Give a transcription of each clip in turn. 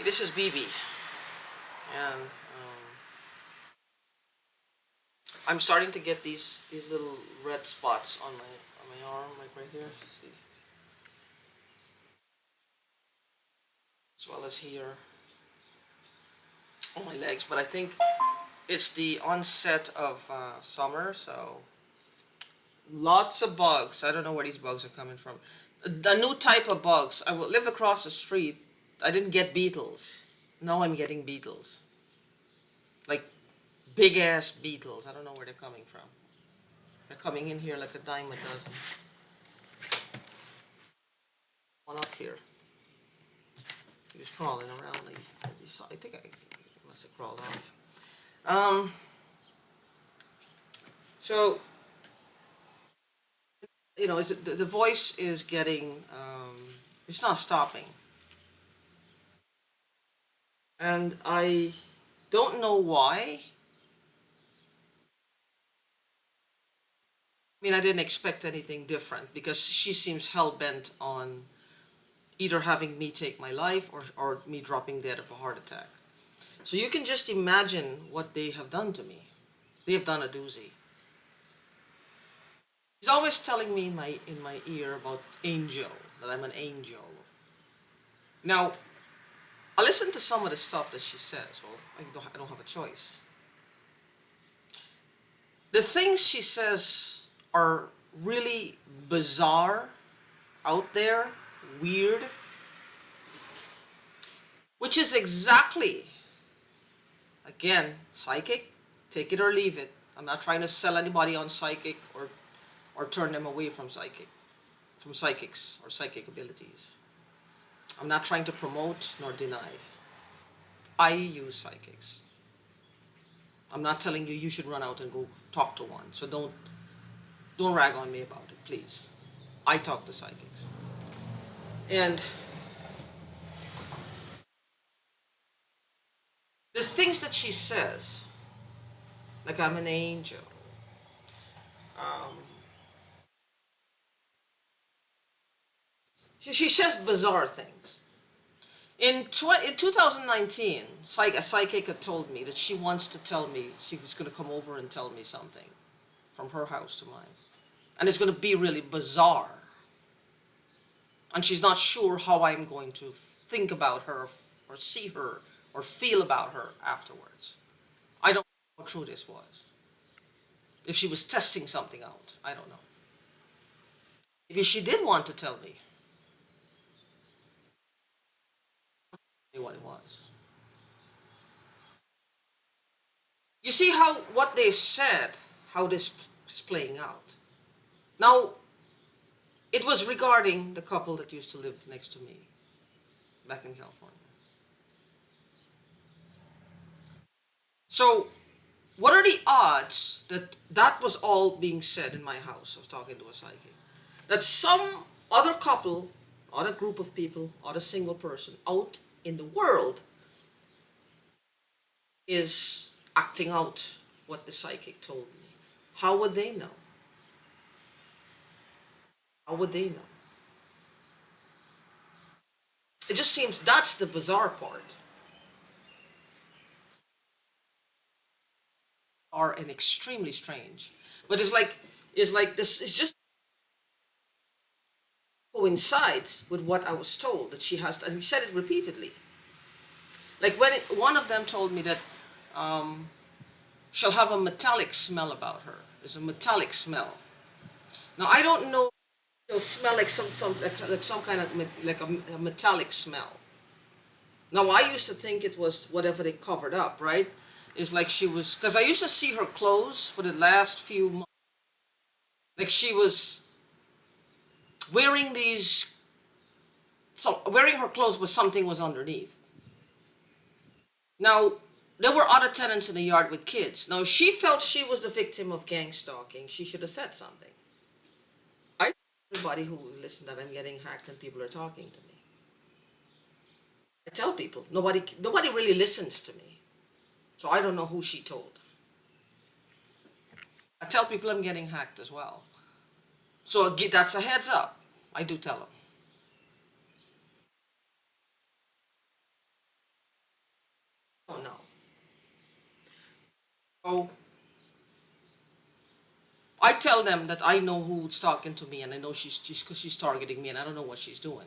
this is BB, and I'm starting to get these little red spots on my arm, like right here, see, as well as here on my legs. But I think it's the onset of summer, so lots of bugs. I don't know where these bugs are coming from. The new type of bugs. I lived across the street. I didn't get beetles. Now I'm getting beetles, like big ass beetles. I don't know where they're coming from. They're coming in here like a dime a dozen. One up here. He was crawling around. Like, I think I must have crawled off. So, the voice is getting, it's not stopping. And I don't know why. I mean, I didn't expect anything different because she seems hell-bent on either having me take my life or me dropping dead of a heart attack. So you can just imagine what they have done to me. They have done a doozy. She's always telling me in my ear about angel, that I'm an angel. Now, I listen to some of the stuff that she says. Well, I don't have a choice. The things she says are really bizarre, out there, weird, which is exactly, again, psychic, take it or leave it. I'm not trying to sell anybody on psychic or turn them away from psychics or psychic abilities. I'm not trying to promote nor deny. I use psychics. I'm not telling you you should run out and go talk to one. So don't rag on me about it, please. I talk to psychics. And there's things that she says, like I'm an angel. Um, she says bizarre things. In 2019, a psychic had told me that she wants to tell me, she's going to come over and tell me something from her house to mine. And it's going to be really bizarre. And she's not sure how I'm going to think about her or see her or feel about her afterwards. I don't know how true this was. If she was testing something out, I don't know. Maybe she did want to tell me what it was. You see what they've said, how this is playing out. Now, it was regarding the couple that used to live next to me back in California. So, what are the odds that that was all being said in my house? I was talking to a psychic. That some other couple, other group of people, other single person out in the world is acting out what the psychic told me. How would they know? How would they know? It just seems that's the bizarre part. Are and extremely strange. But it's like this is just coincides with what I was told that she has, and he said it repeatedly. Like one of them told me that she'll have a metallic smell about her. There's a metallic smell. Now I don't know. She'll smell like some kind of like a metallic smell. Now I used to think it was whatever they covered up, right? It's like she was, because I used to see her clothes for the last few months. Like she was wearing wearing her clothes, but something was underneath. Now, there were other tenants in the yard with kids. Now, she felt she was the victim of gang stalking. She should have said something. I tell everybody who listens that I'm getting hacked and people are talking to me. I tell people, nobody really listens to me. So I don't know who she told. I tell people I'm getting hacked as well. So that's a heads up. I do tell them. So I tell them that I know who's talking to me, and I know she's targeting me, and I don't know what she's doing.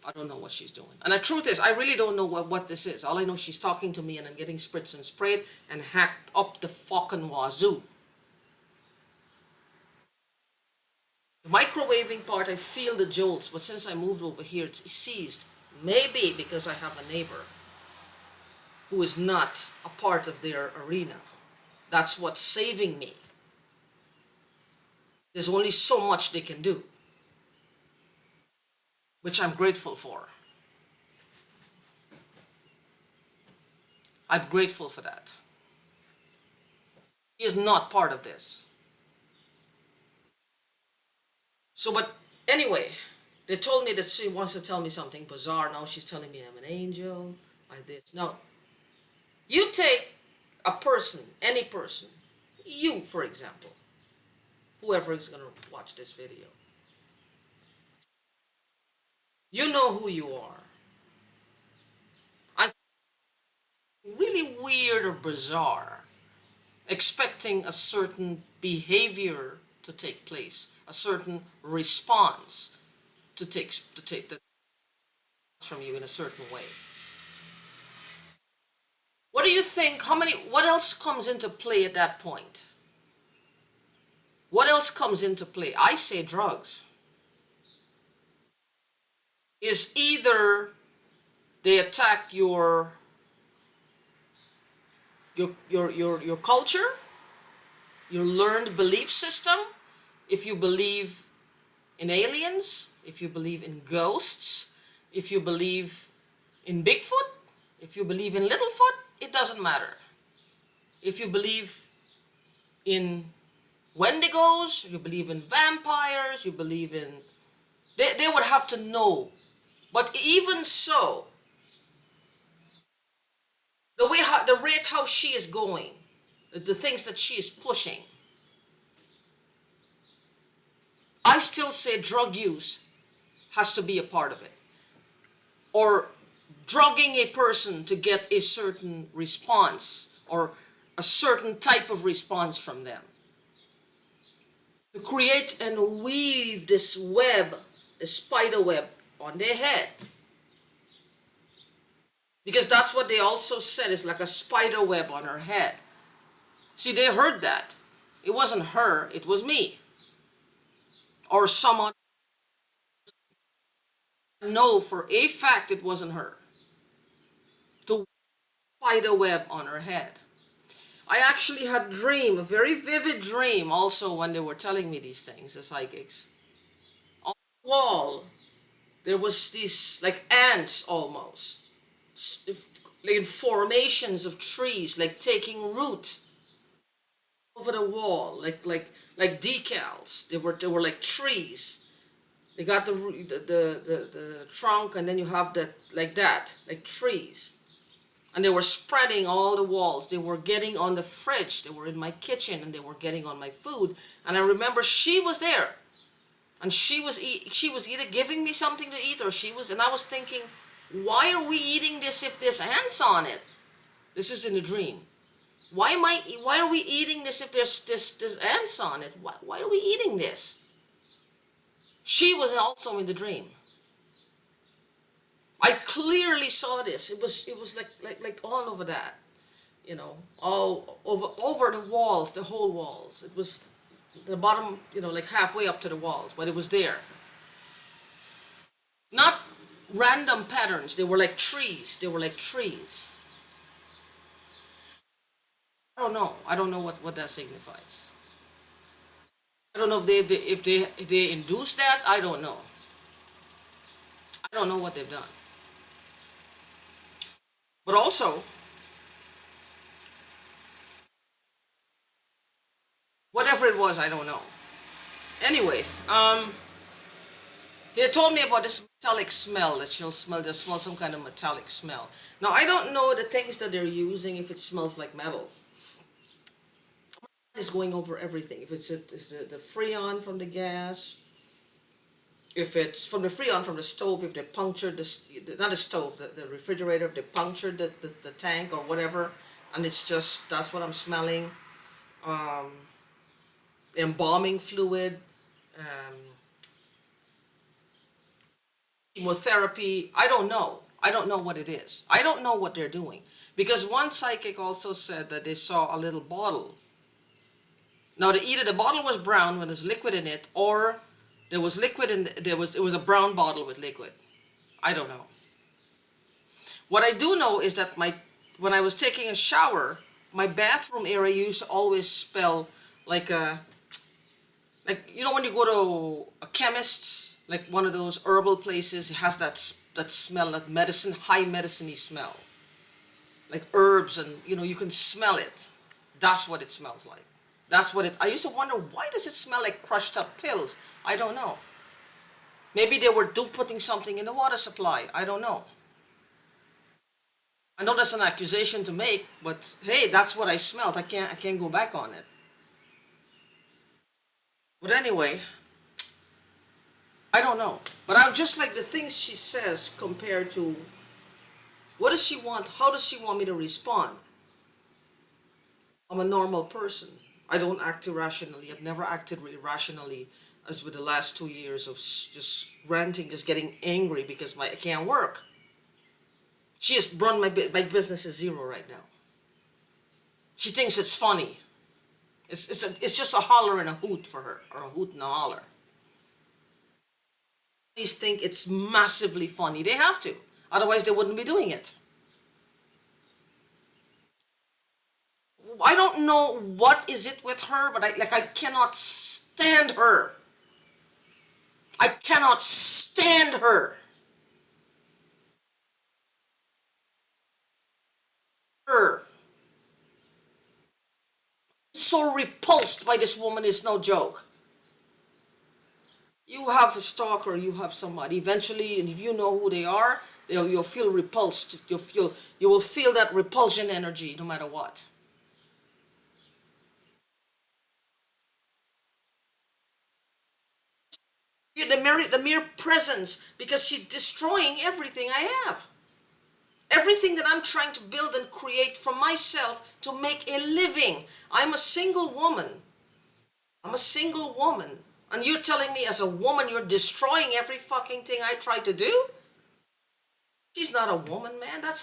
I don't know what she's doing. And the truth is, I really don't know what this is. All I know, she's talking to me, and I'm getting spritz and sprayed and hacked up the fucking wazoo. The microwaving part, I feel the jolts, but since I moved over here, it's ceased. Maybe because I have a neighbor who is not a part of their arena. That's what's saving me. There's only so much they can do, which I'm grateful for. I'm grateful for that. He is not part of this. So, but anyway, they told me that she wants to tell me something bizarre. Now she's telling me I'm an angel, like this. Now, you take a person, any person, you, for example, whoever is going to watch this video, you know who you are. And really weird or bizarre, expecting a certain behavior to take place, a certain response to take that from you in a certain way. What do you think? What else comes into play at that point? What else comes into play? I say drugs. Is either they attack your culture, your learned belief system, if you believe in aliens, if you believe in ghosts, if you believe in Bigfoot, if you believe in Littlefoot, it doesn't matter. If you believe in Wendigos, you believe in vampires, you believe in... They would have to know. But even so, the rate how she is going, the things that she is pushing, I still say drug use has to be a part of it. Or drugging a person to get a certain response or a certain type of response from them. To create and weave this web, a spider web on their head. Because that's what they also said, is like a spider web on her head. See, they heard that. It wasn't her, it was me. Or someone. No, for a fact it wasn't her. To spider web on her head. I actually had a dream, a very vivid dream also when they were telling me these things, the psychics. On the wall, there was these like ants almost, in formations of trees, like taking root over the wall, like decals. They were like trees. They got the trunk, and then you have that like trees. And they were spreading all the walls. They were getting on the fridge. They were in my kitchen, and they were getting on my food. And I remember she was there, and she was either giving me something to eat, or and I was thinking, why are we eating this if there's ants on it? This is in a dream. Why are we eating this if there's ants on it? Why are we eating this? She was also in the dream. I clearly saw this. It was like all over that, all over the walls, the whole walls. It was the bottom, like halfway up to the walls, but it was there. Not random patterns. They were like trees. They were like trees. I don't know. I don't know what that signifies. I don't know if they induced that. I don't know. I don't know what they've done. But also, whatever it was, I don't know. Anyway, he had told me about this metallic smell that they smell some kind of metallic smell. Now, I don't know the things that they're using, if it smells like metal. It's going over everything. If it's the freon from the gas, if it's from the freon from the stove, if they punctured not the stove, the refrigerator, if they punctured the tank or whatever, and it's just that's what I'm smelling. Um, Embalming fluid, um, chemotherapy. I don't know. I don't know what it is. I don't know what they're doing. Because one psychic also said that they saw a little bottle. Now, either the bottle was brown when there's liquid in it, or there was liquid in it was a brown bottle with liquid. I don't know. What I do know is that when I was taking a shower, my bathroom area used to always smell like a when you go to a chemist's, like one of those herbal places, it has that smell, that high medicine-y smell, like herbs, and you can smell it. That's what it smells like. That's what it. I used to wonder, why does it smell like crushed up pills? I don't know. Maybe they were putting something in the water supply. I don't know. I know that's an accusation to make, but hey, that's what I smelled. I can't go back on it. But anyway, I don't know. But I'm just like the things she says compared to what does she want? How does she want me to respond? I'm a normal person. I don't act irrationally. I've never acted irrationally as with the last 2 years of just ranting, just getting angry because I can't work. She has run my business is zero right now. She thinks it's funny. It's just a holler and a hoot for her, or a hoot and a holler. These think it's massively funny. They have to. Otherwise, they wouldn't be doing it. I don't know what is it with her, but I cannot stand her. I cannot stand her. Her. So repulsed by this woman is no joke. You have a stalker, you have somebody. Eventually, if you know who they are, you'll feel repulsed. You will feel that repulsion energy no matter what. The mere presence, because she's destroying everything I have. Everything that I'm trying to build and create for myself to make a living. I'm a single woman. I'm a single woman. And you're telling me as a woman you're destroying every fucking thing I try to do? She's not a woman, man. That's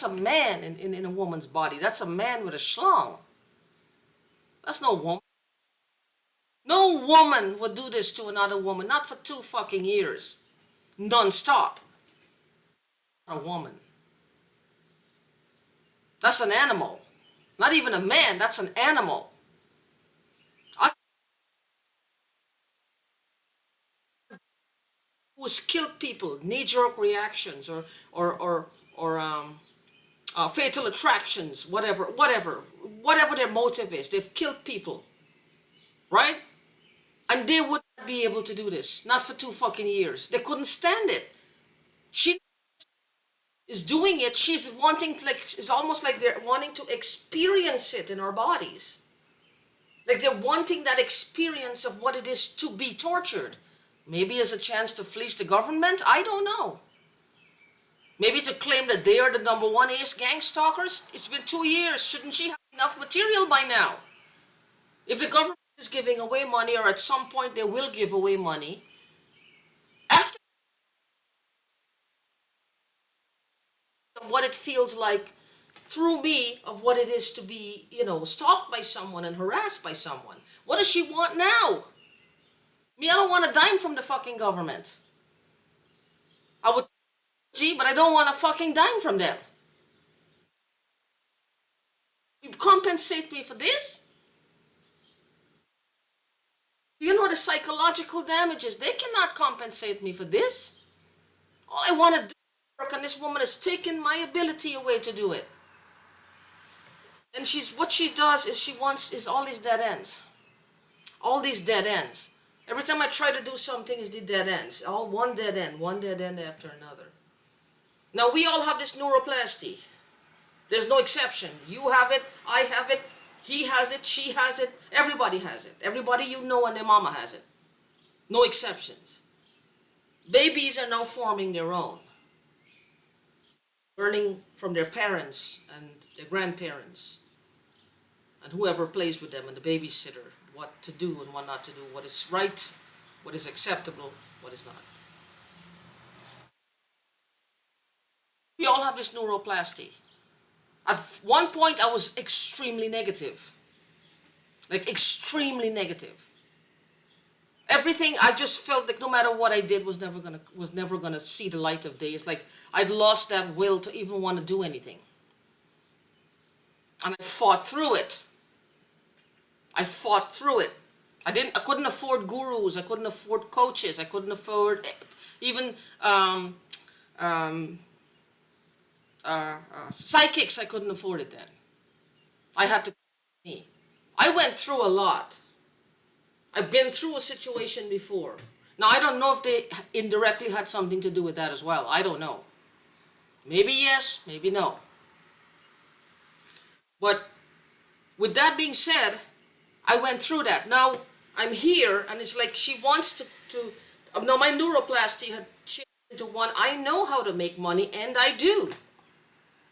a man in a woman's body. That's a man with a schlong. That's no woman. No woman would do this to another woman. Not for 2 fucking years. Non-stop. Not a woman. That's an animal. Not even a man. That's an animal. I who's killed people, knee-jerk reactions, or fatal attractions, whatever their motive is. They've killed people, right? And they would not be able to do this. Not for 2 fucking years. They couldn't stand it. She is doing it. She's wanting to, like, it's almost like they're wanting to experience it in our bodies. Like they're wanting that experience of what it is to be tortured. Maybe as a chance to fleece the government. I don't know. Maybe to claim that they are the number one ace gang stalkers. It's been 2 years. Shouldn't she have enough material by now? If the government is giving away money, or at some point they will give away money, after what it feels like through me of what it is to be, stalked by someone and harassed by someone. What does she want now? Me, I don't want a dime from the fucking government. I would, but I don't want a fucking dime from them. You compensate me for this? You know the psychological damages. They cannot compensate me for this. All I want to do is work, and this woman has taken my ability away to do it. And what she does is she wants is all these dead ends. All these dead ends. Every time I try to do something, is the dead ends. All one dead end after another. Now we all have this neuroplasty. There's no exception. You have it, I have it, he has it, she has it, everybody has it. Everybody you know and their mama has it. No exceptions. Babies are now forming their own. learning from their parents and their grandparents and whoever plays with them and the babysitter, what to do and what not to do, what is right, what is acceptable, what is not. We all have this neuroplasty. At one point, I was extremely negative, like extremely negative. Everything I just felt like no matter what I did was never gonna see the light of day. It's like I'd lost that will to even want to do anything, and I fought through it. I fought through it. I couldn't afford gurus. I couldn't afford coaches. I couldn't afford even um, psychics. I couldn't afford it then. I had to me. I went through a lot. I've been through a situation before. Now I don't know if they indirectly had something to do with that as well. I don't know. Maybe yes, maybe no. But with that being said, I went through that. Now I'm here, and it's like she wants to now my neuroplasty had changed into one. I know how to make money, and I do.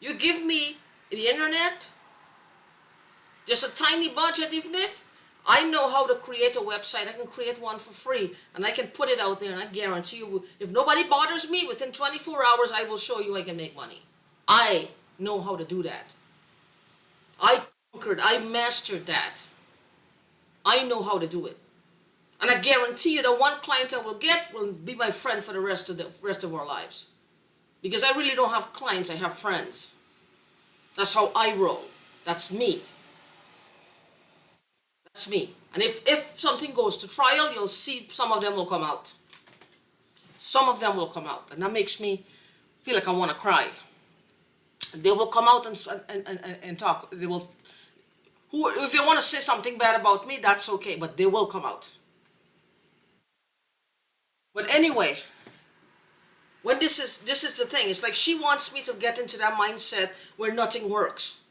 You give me the internet, just a tiny budget, even if I know how to create a website. I can create one for free, and I can put it out there, and I guarantee you, if nobody bothers me, within 24 hours, I will show you I can make money. I know how to do that. I mastered that. I know how to do it. And I guarantee you that one client I will get will be my friend for the rest of our lives. Because I really don't have clients, I have friends. That's how I roll. That's me. That's me. And if something goes to trial, you'll see some of them will come out. Some of them will come out. And that makes me feel like I want to cry. They will come out and talk. They will, if they want to say something bad about me, that's okay. But they will come out. But anyway, when this is the thing. It's like she wants me to get into that mindset where nothing works.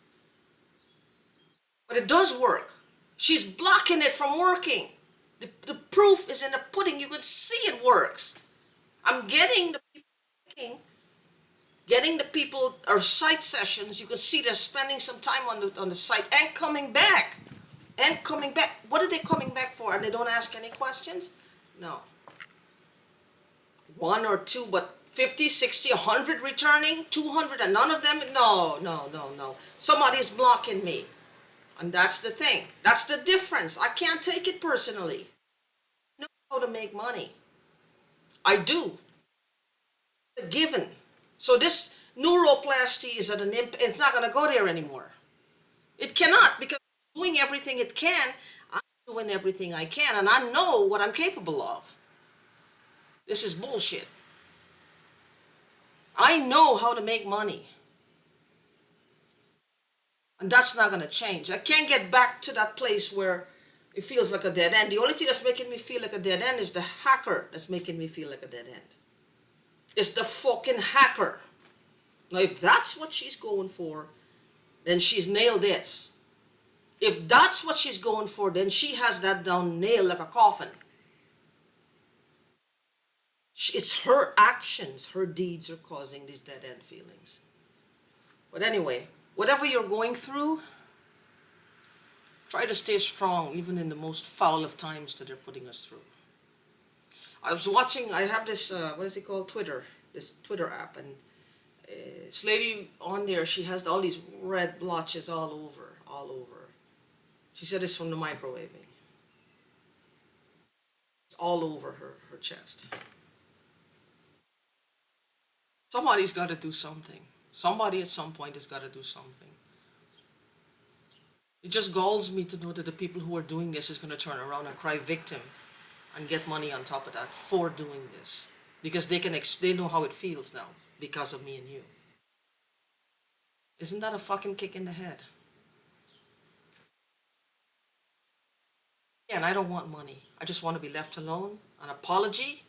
But it does work. She's blocking it from working. The proof is in the pudding. You can see it works. I'm getting the people getting the people or site sessions. You can see they're spending some time on the site and coming back. And coming back. What are they coming back for? And they don't ask any questions? No. One or two, but 50, 60, 100 returning, 200, and none of them? No, no, no, no. Somebody's blocking me. And that's the thing. That's the difference. I can't take it personally. I know how to make money. I do. It's a given. So this neuroplasty is at an it's not going to go there anymore. It cannot, because it's doing everything it can. I'm doing everything I can, and I know what I'm capable of. This is bullshit. I know how to make money. And that's not going to change. I can't get back to that place where it feels like a dead end. The only thing that's making me feel like a dead end is the hacker that's making me feel like a dead end. It's the fucking hacker. Now, if that's what she's going for, then she's nailed it. If that's what she's going for, then she has that down nailed like a coffin. It's her actions, her deeds are causing these dead end feelings. But anyway, whatever you're going through, try to stay strong even in the most foul of times that they're putting us through. I was watching, I have this, what is it called, Twitter, this Twitter app, and this lady on there, she has all these red blotches all over. She said it's from the microwaving. It's all over her chest. Somebody's got to do something. Somebody at some point has got to do something. It just galls me to know that the people who are doing this is going to turn around and cry victim and get money on top of that for doing this. Because they know how it feels now because of me and you. Isn't that a fucking kick in the head? And I don't want money. I just want to be left alone. An apology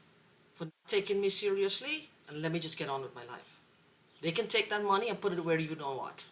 for not taking me seriously, and let me just get on with my life. They can take that money and put it where you know what.